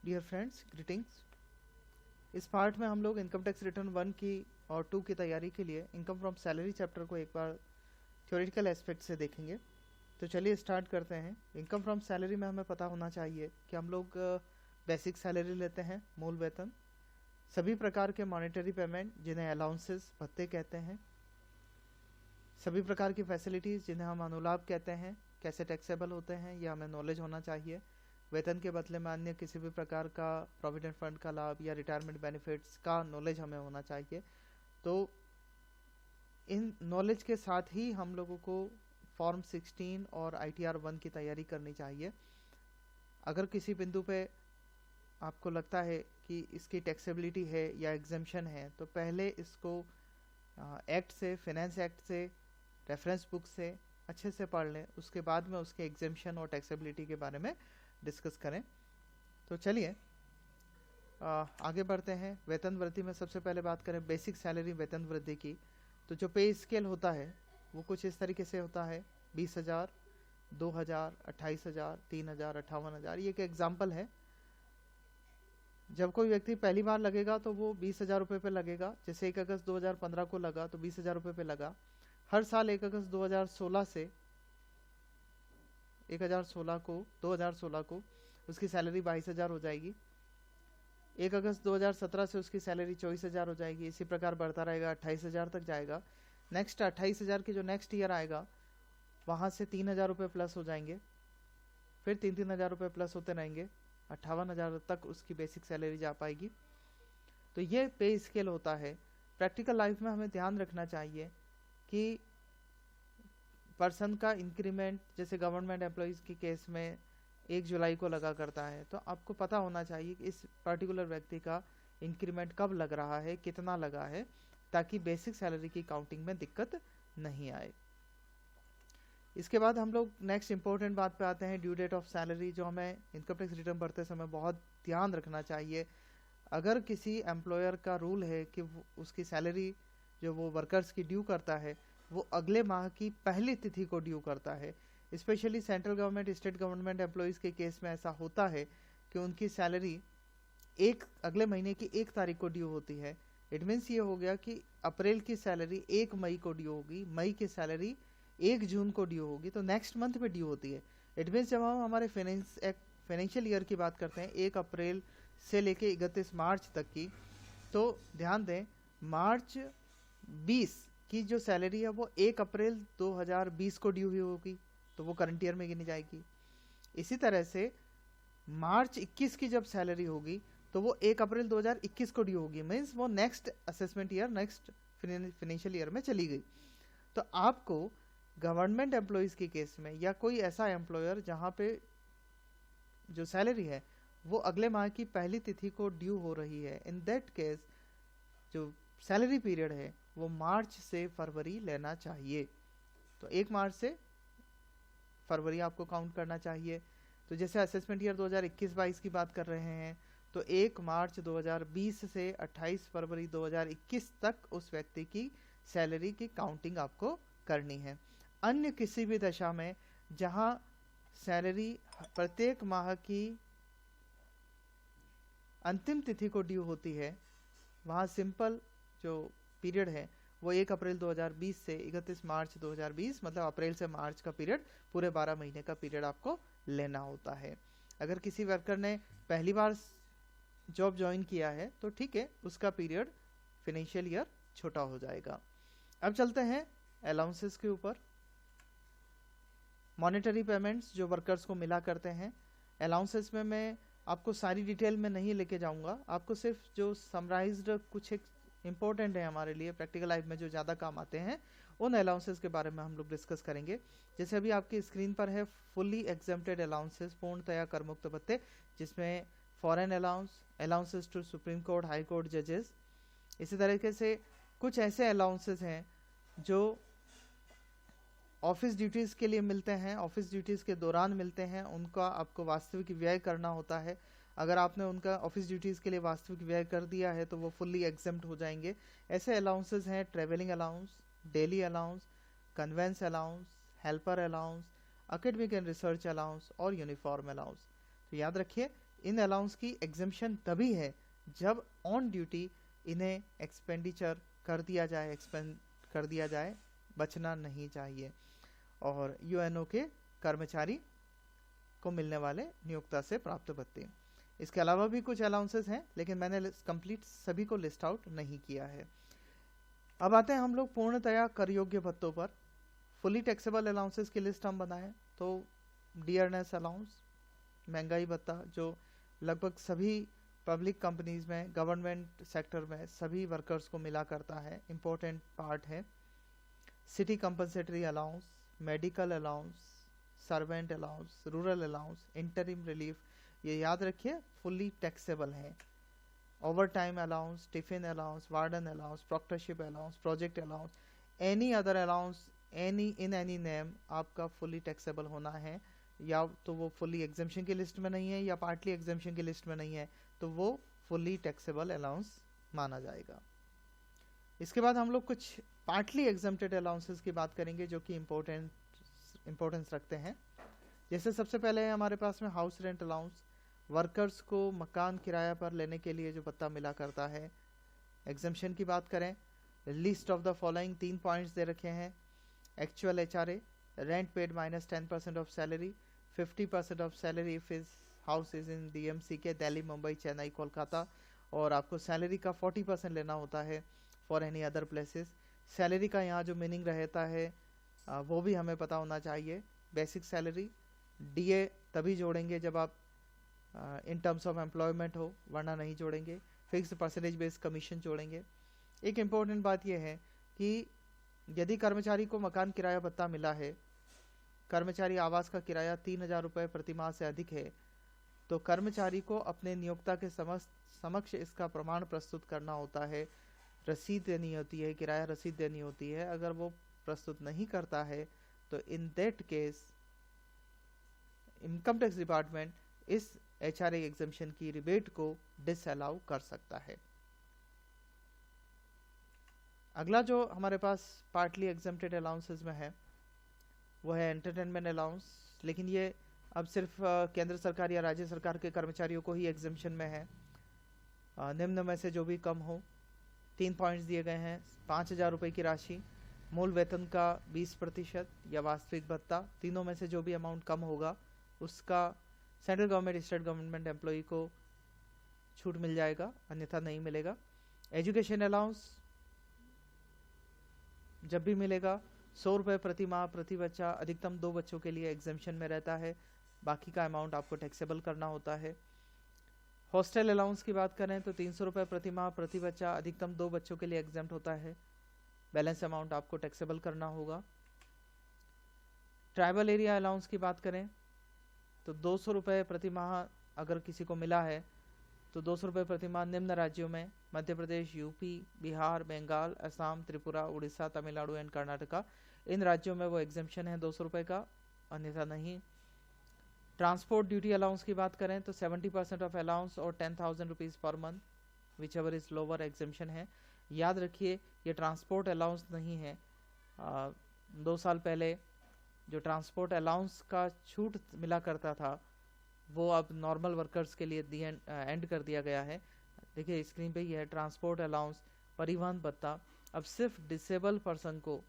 Dear friends, greetings. इस part में हम लोग इनकम टैक्स रिटर्न 1 की और 2 की तैयारी के लिए इनकम फ्रॉम सैलरी चैप्टर को एक बार थ्योरेटिकल एस्पेक्ट से देखेंगे। तो चलिए स्टार्ट करते हैं। इनकम फ्रॉम सैलरी में हमें पता होना चाहिए कि हम लोग बेसिक सैलरी लेते हैं, मूल वेतन, सभी प्रकार के मॉनेटरी पेमेंट जिन्हें अलाउंसेस भत्ते कहते हैं, सभी प्रकार की फैसिलिटीज़ जिन्हें हम अनुलाभ कहते हैं, कैसे टैक्सेबल होते हैं यह हमें नॉलेज होना चाहिए। वेतन के बदले में अन्य किसी भी प्रकार का प्रोविडेंट फंड का लाभ या रिटायरमेंट बेनिफिट्स का नॉलेज हमें होना चाहिए। तो इन नॉलेज के साथ ही हम लोगों को फॉर्म 16 और ITR 1 की तैयारी करनी चाहिए। अगर किसी बिंदु पे आपको लगता है कि इसकी टैक्सेबिलिटी है या एग्जेम्पशन है, तो पहले इसको एक्ट से, फाइनेंस एक्ट से, रेफरेंस बुक से अच्छे से पढ़ लें, उसके बाद में उसके एग्जेम्पशन और टैक्सेबिलिटी के बारे में डिस्कस करें। तो चलिए आगे बढ़ते हैं। वेतन वृद्धि में सबसे पहले बात करें बेसिक सैलरी वेतन वृद्धि की। तो जो पे स्केल होता है वो कुछ इस तरीके से होता है: 20,000, 2,000, 28,000, 3,000, 58,000। ये एक एग्जाम्पल है। जब कोई व्यक्ति पहली बार लगेगा तो वो 20,000 रुपये पे लगेगा। जैसे 1 अगस्त 2015 को लगा तो 20,000 रुपये पे लगा। हर साल 1 अगस्त 2016 से 2016 को उसकी सैलरी 22,000 हो जाएगी। 1 अगस्त 2017 से उसकी सैलरी 24,000 हो जाएगी। इसी प्रकार बढ़ता रहेगा, 28,000 तक जाएगा। नेक्स्ट 28,000 की जो नेक्स्ट ईयर आएगा वहाँ से 3,000 रुपये प्लस हो जाएंगे, फिर 3,000 रुपये प्लस होते रहेंगे, 58,000 तक उसकी बेसिक सैलरी जा पाएगी। तो ये पे स्केल होता है। प्रैक्टिकल लाइफ में हमें ध्यान रखना चाहिए कि पर्सन का इंक्रीमेंट, जैसे गवर्नमेंट एम्प्लॉयज़ के केस में 1 जुलाई को लगा करता है, तो आपको पता होना चाहिए कि इस पर्टिकुलर व्यक्ति का इंक्रीमेंट कब लग रहा है, कितना लगा है, ताकि बेसिक सैलरी की काउंटिंग में दिक्कत नहीं आए। इसके बाद हम लोग नेक्स्ट इंपॉर्टेंट बात पे आते हैं, ड्यू डेट ऑफ सैलरी, जो हमें इनकम टैक्स रिटर्न भरते समय बहुत ध्यान रखना चाहिए। अगर किसी एम्प्लॉयर का रूल है कि उसकी सैलरी जो वो वर्कर्स की ड्यू करता है वो अगले माह की पहली तिथि को ड्यू करता है, specially central government, state government employees के केस में ऐसा होता है कि उनकी सैलरी अगले महीने की 1 तारीख को ड्यू होती है। इट मीन्स ये हो गया कि अप्रैल की सैलरी 1 मई को ड्यू होगी, मई की सैलरी 1 जून को ड्यू होगी, तो नेक्स्ट मंथ में ड्यू होती है। इट मीन्स जब हम हमारे फाइनेंशियल ईयर की बात करते हैं 1 अप्रैल से लेके 31 मार्च तक की, तो ध्यान दें मार्च 20 की जो सैलरी है वो 1 अप्रैल 2020 को ड्यू हुई होगी, तो वो करंट ईयर में गिनी जाएगी। इसी तरह से मार्च 21 की जब सैलरी होगी तो वो 1 अप्रैल 2021 को ड्यू होगी, मीन्स वो next assessment year, next financial year में चली गई। तो आपको गवर्नमेंट एम्प्लॉयज़ के केस में या कोई ऐसा एम्प्लॉयर जहाँ पे जो सैलरी है वो अगले माह की पहली तिथि को ड्यू हो रही है, इन दैट केस जो सैलरी पीरियड है वो मार्च से फरवरी लेना चाहिए। तो 1 मार्च से फरवरी आपको काउंट करना चाहिए। तो जैसे असेसमेंट ईयर 2021-22 की बात कर रहे हैं तो 1 मार्च 2020 से 28 फरवरी 2021 तक उस व्यक्ति की सैलरी की काउंटिंग आपको करनी है। अन्य किसी भी दशा में जहां सैलरी प्रत्येक माह की अंतिम तिथि को ड्यू होती है, वहाँ सिंपल जो पीरियड है वो 1 अप्रैल 2020 से 31 मार्च 2020, मतलब अप्रैल से मार्च का पीरियड, पूरे 12 महीने का पीरियड आपको लेना होता है। अगर किसी वर्कर ने पहली बार जॉब ज्वाइन किया है तो ठीक है, उसका पीरियड फाइनेंशियल ईयर छोटा हो जाएगा। अब चलते हैं अलाउंसेस के ऊपर। मॉनेटरी पेमेंट्स जो वर्कर्स को मिला करते हैं, अलाउंसेस में मैं आपको सारी डिटेल में नहीं लेके जाऊंगा, आपको सिर्फ जो समराइज्ड कुछ एक इम्पोर्टेंट है हमारे लिए प्रैक्टिकल लाइफ में जो ज़्यादा काम आते हैं उन अलाउंसेस के बारे में हम लोग डिस्कस करेंगे। जैसे अभी आपकी स्क्रीन पर है फुल्ली एग्जेम्प्टेड अलाउंसेस, पूर्णतया कर मुक्त भत्ते, जिसमें foreign allowances to supreme court, high court जजेस। इसी तरीके से कुछ ऐसे अलाउंसेस हैं जो ऑफिस ड्यूटीज़ के लिए मिलते हैं, ऑफिस ड्यूटीज़ के दौरान मिलते हैं, उनका आपको वास्तविक व्यय करना होता है। अगर आपने उनका ऑफिस ड्यूटीज़ के लिए वास्तविक व्यय कर दिया है तो वो फुल्ली एग्जेम्प्ट हो जाएंगे। ऐसे अलाउंसेस हैं travelling allowance, daily allowance, convince allowance, helper allowance, academic and research allowance और यूनिफॉर्म अलाउंस। तो याद रखिए इन अलाउंस की एग्जेम्पशन तभी है जब ऑन ड्यूटी इन्हें एक्सपेंडिचर कर दिया जाए, एक्सपेंड कर दिया जाए, बचना नहीं चाहिए। और यूएनओ के कर्मचारी को मिलने वाले नियोक्ता से प्राप्त भत्ते। इसके अलावा भी कुछ अलाउंसेस हैं, लेकिन मैंने कंप्लीट सभी को लिस्ट आउट नहीं किया है। अब आते हैं हम लोग पूर्णतया कर योग्य भत्तों पर। फुली टैक्सेबल अलाउंसेस की लिस्ट हम बनाएं तो डियरनेस अलाउंस, महंगाई भत्ता, जो लगभग सभी पब्लिक कंपनीज में, गवर्नमेंट सेक्टर में सभी वर्कर्स को मिला करता है, इम्पोर्टेंट पार्ट है। City compensatory allowance, medical allowance, servant allowance, rural allowance, interim relief, ये याद रखिए फुली टैक्सेबल है। Over time allowance, tiffin allowance, warden allowance, proctorship allowance, project allowance, any other allowance any name आपका fully taxable होना है। या तो वो फुली एग्जेम्पशन की लिस्ट में नहीं है या पार्टली एग्जेम्पशन की लिस्ट में नहीं है, तो वो फुली टैक्सेबल अलाउंस माना जाएगा। इसके बाद हम लोग कुछ पार्टली एग्जेम्प्टेड अलाउंसेस की बात करेंगे जो कि इम्पोर्टेंस रखते हैं। जैसे सबसे पहले है हमारे पास में हाउस रेंट अलाउंस, वर्कर्स को मकान किराया पर लेने के लिए जो भत्ता मिला करता है। एग्जेम्पशन की बात करें, list of the following 3 points दे रखे हैं। Actual HRA, rent paid minus 10% of salary, 50% of salary if is house is in DMC के दिल्ली, मुंबई, चेन्नई, कोलकाता, और आपको सैलरी का 40% लेना होता है for any other places. Salary का यहाँ जो मीनिंग रहता है वो भी हमें पता होना चाहिए। बेसिक सैलरी, डीए तभी जोड़ेंगे जब आप इन टर्म्स ऑफ एम्प्लॉयमेंट हो, वरना नहीं जोड़ेंगे। फिक्स परसेंटेज बेस्ड कमीशन जोड़ेंगे। एक इम्पोर्टेंट बात यह है कि यदि कर्मचारी को मकान किराया भत्ता मिला है, कर्मचारी आवास का किराया 3000 रुपये प्रति माह से अधिक है, तो कर्मचारी को अपने नियोक्ता के समक्ष इसका प्रमाण प्रस्तुत करना होता है, रसीद देनी होती है, किराया रसीद देनी होती है। अगर वो प्रस्तुत नहीं करता है तो in that case income tax department इस एचआरए एग्जेम्पशन की रिबेट को डिसअलाउ कर सकता है। अगला जो हमारे पास पार्टली एग्जेम्प्टेड अलाउंसेस में है वो है एंटरटेनमेंट अलाउंस, लेकिन ये अब सिर्फ केंद्र सरकार या राज्य सरकार के कर्मचारियों को ही एग्जेम्पशन में है। निम्न में से जो भी कम हो, 3 पॉइंट्स दिए गए हैं। 5000 रुपये की राशि, मूल वेतन का 20% या वास्तविक भत्ता, तीनों में से जो भी अमाउंट कम होगा उसका central government, state government employee को छूट मिल जाएगा, अन्यथा नहीं मिलेगा। एजुकेशन अलाउंस जब भी मिलेगा 100 रुपये प्रति माह प्रति बच्चा, अधिकतम 2 बच्चों के लिए एग्जेम्पशन में रहता है, बाकी का अमाउंट आपको टैक्सेबल करना होता है। हॉस्टल अलाउंस की बात करें तो 300 रुपये प्रति माह प्रति बच्चा, अधिकतम 2 बच्चों के लिए एग्जेम्प्ट होता है, बैलेंस अमाउंट आपको टैक्सेबल करना होगा। ट्राइबल एरिया अलाउंस की बात करें तो 200 रुपये प्रति माह अगर किसी को मिला है तो 200 रुपये प्रति माह निम्न राज्यों में मध्य प्रदेश, यूपी, बिहार, बंगाल, असम, त्रिपुरा, उड़ीसा, तमिलनाडु एंड कर्नाटका, इन राज्यों में वो एग्जेम्पशन है 200 रुपये का, अन्यथा नहीं। ट्रांसपोर्ट ड्यूटी अलाउंस की बात करें तो 70% ऑफ अलाउंस और 10,000 rupees per month, which ever is lower exemption है। याद रखिए ये ट्रांसपोर्ट अलाउंस नहीं है। 2 साल पहले जो ट्रांसपोर्ट अलाउंस का छूट मिला करता था वो अब नॉर्मल वर्कर्स के लिए एंड कर दिया गया है। देखिए स्क्रीन पे ये है ट्रांसपोर्ट अलाउंस, परिवहन भत्ता। अब सिर्फ डिसेबल पर्सन को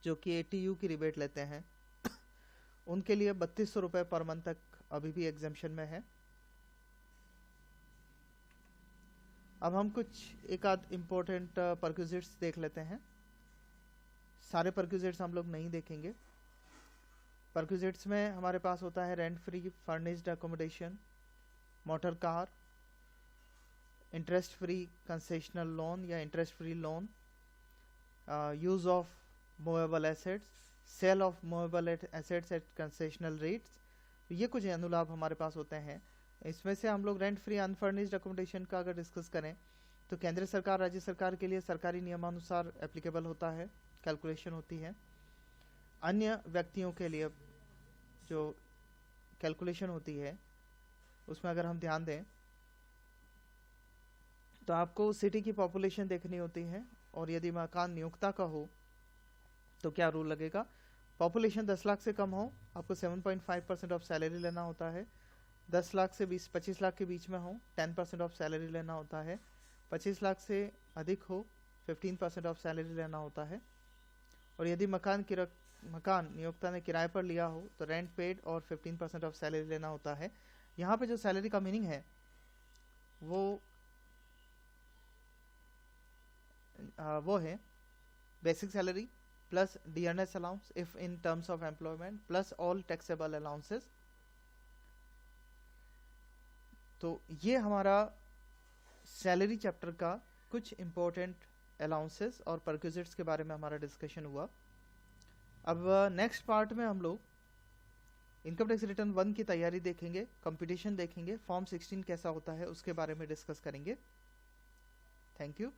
जो कि एटीयू की रिबेट लेते हैं उनके लिए 3200 रुपये पर मंथ तक अभी भी एग्जेम्पशन में है। अब हम कुछ एक आध इम्पोर्टेंट परक्यूजिट्स देख लेते हैं। सारे परक्यूजिट्स हम लोग नहीं देखेंगे। परक्यूजिट्स में हमारे पास होता है rent free furnished accommodation, motor car, interest free concessional loan या interest free loan, use of movable assets, sale of movable assets at concessional rates. ये कुछ अनुलाभ हमारे पास होते हैं। इसमें से हम लोग रेंट फ्री अनफर्निश्ड अकोमोडेशन का अगर डिस्कस करें तो केंद्र सरकार, राज्य सरकार के लिए सरकारी नियमानुसार एप्लीकेबल होता है, कैलकुलेशन होती है। अन्य व्यक्तियों के लिए जो कैलकुलेशन होती है उसमें अगर हम ध्यान दें तो आपको सिटी की पॉपुलेशन देखनी होती है, और यदि मकान नियोक्ता का हो तो क्या रूल लगेगा। पॉपुलेशन 10 लाख से कम हो, आपको 7.5% ऑफ सैलरी लेना होता है। 10 लाख से 25 लाख के बीच में हो 10% ऑफ सैलरी लेना होता है, 25 लाख से अधिक हो 15% ऑफ सैलरी लेना होता है, और यदि मकान नियोक्ता ने किराए पर लिया हो तो रेंट पेड और 15% ऑफ सैलरी लेना होता है। यहाँ पे जो सैलरी का मीनिंग है वो है basic salary plus dearness allowance if in terms of employment plus all taxable allowances. तो ये हमारा सैलरी चैप्टर का कुछ इंपॉर्टेंट अलाउंसेस और परक्विजिट्स के बारे में हमारा डिस्कशन हुआ। अब नेक्स्ट पार्ट में हम लोग इनकम टैक्स रिटर्न 1 की तैयारी देखेंगे, कंपटीशन देखेंगे, फॉर्म 16 कैसा होता है उसके बारे में डिस्कस करेंगे। Thank you.